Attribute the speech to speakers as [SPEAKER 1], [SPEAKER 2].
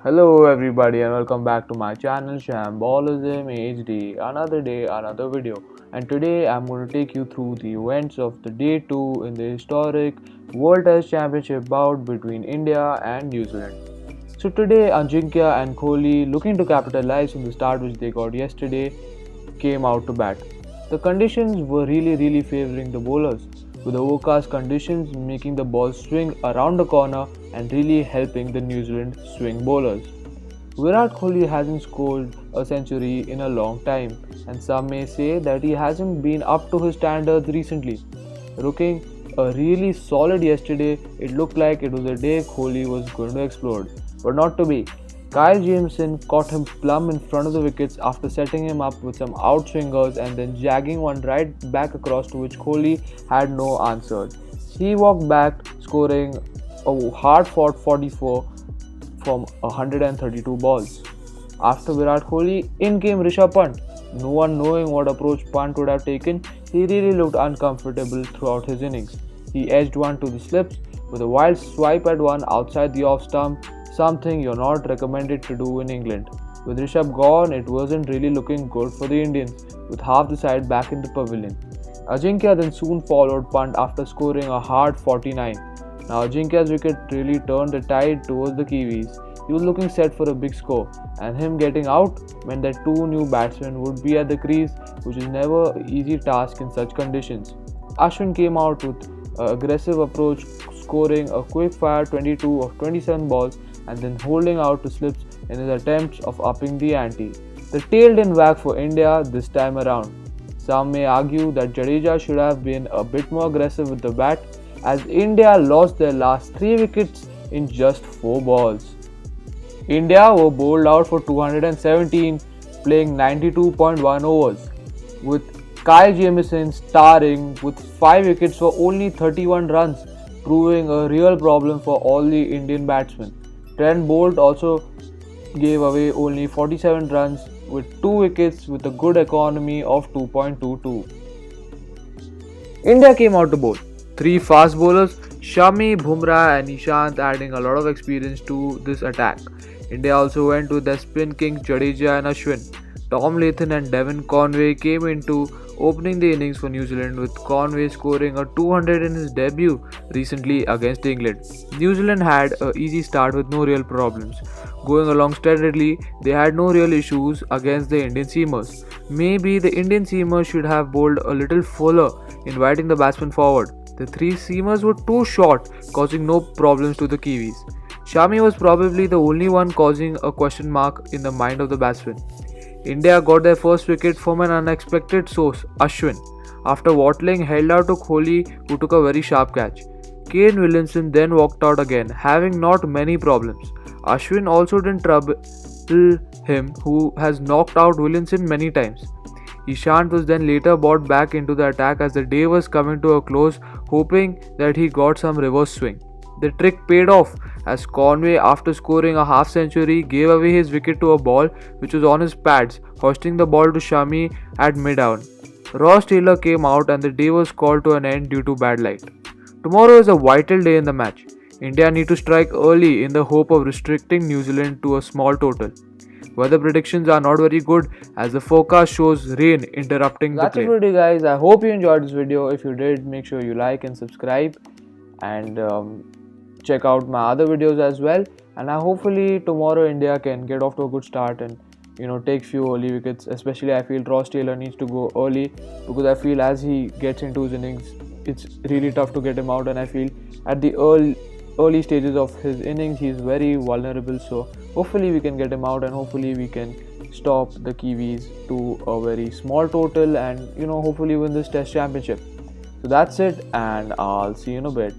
[SPEAKER 1] Hello everybody and welcome back to my channel Shamballism HD. Another day, another video. And today I'm going to take you through the events of the day 2 in the historic World Test Championship bout between India and New Zealand. So today Ajinkya and Kohli, looking to capitalize on the start which they got yesterday, came out to bat. The conditions were really favoring the bowlers, with the overcast conditions making the ball swing around the corner and really helping the New Zealand swing bowlers. Virat Kohli hasn't scored a century in a long time, and some may say that he hasn't been up to his standards recently. Looking a really solid yesterday, it looked like it was a day Kohli was going to explode, but not to be. Kyle Jamieson caught him plumb in front of the wickets after setting him up with some outswingers and then jagging one right back across, to which Kohli had no answers. He walked back, scoring a hard-fought 44 from 132 balls. After Virat Kohli, in came Rishabh Pant. No one knowing what approach Pant would have taken, he really looked uncomfortable throughout his innings. He edged one to the slips with a wild swipe at one outside the off stump, something you're not recommended to do in England. With Rishabh gone, it wasn't really looking good for the Indians, with half the side back in the pavilion. Ajinkya then soon followed Pant after scoring a hard 49. Now Ajinkya's wicket really turned the tide towards the Kiwis. He was looking set for a big score, and him getting out meant that two new batsmen would be at the crease, which is never an easy task in such conditions. Ashwin came out with an aggressive approach, scoring a quick-fire 22 of 27 balls and then holding out to slips in his attempts of upping the ante. The tail didn't whack for India this time around. Some may argue that Jadeja should have been a bit more aggressive with the bat, as India lost their last 3 wickets in just 4 balls. India were bowled out for 217, playing 92.1 overs, with Kyle Jamieson starring with 5 wickets for only 31 runs, proving a real problem for all the Indian batsmen. Trent Boult also gave away only 47 runs with 2 wickets with a good economy of 2.22. India came out to bowl. 3 fast bowlers, Shami, Bumrah and Ishant, adding a lot of experience to this attack. India also went with their spin king Jadeja and Ashwin. Tom Latham and Devon Conway came into opening the innings for New Zealand, with Conway scoring a 200 in his debut recently against England. New Zealand had an easy start with no real problems. Going along steadily, they had no real issues against the Indian seamers. Maybe the Indian seamers should have bowled a little fuller, inviting the batsmen forward. The 3 seamers were too short, causing no problems to the Kiwis. Shami was probably the only one causing a question mark in the mind of the batsmen. India got their first wicket from an unexpected source, Ashwin, after Watling held out to Kohli, who took a very sharp catch. Kane Williamson then walked out again, having not many problems. Ashwin also didn't trouble him, who has knocked out Williamson many times. Ishant was then later brought back into the attack as the day was coming to a close, hoping that he got some reverse swing. The trick paid off, as Conway, after scoring a half century, gave away his wicket to a ball which was on his pads, hoisting the ball to Shami at mid-on. Ross Taylor came out and the day was called to an end due to bad light. Tomorrow is a vital day in the match. India need to strike early in the hope of restricting New Zealand to a small total. Weather predictions are not very good, as the forecast shows rain interrupting the play. That's it for today, guys. I hope you enjoyed this video. If you did, make sure you like and subscribe, and check out my other videos as well. And hopefully tomorrow India can get off to a good start and take few early wickets. Especially I feel Ross Taylor needs to go early, because I feel as he gets into his innings, it's really tough to get him out, and I feel at the early stages of his innings he is very vulnerable. So hopefully we can get him out, and hopefully we can stop the Kiwis to a very small total and hopefully win this Test Championship. So that's it, and I'll see you in a bit.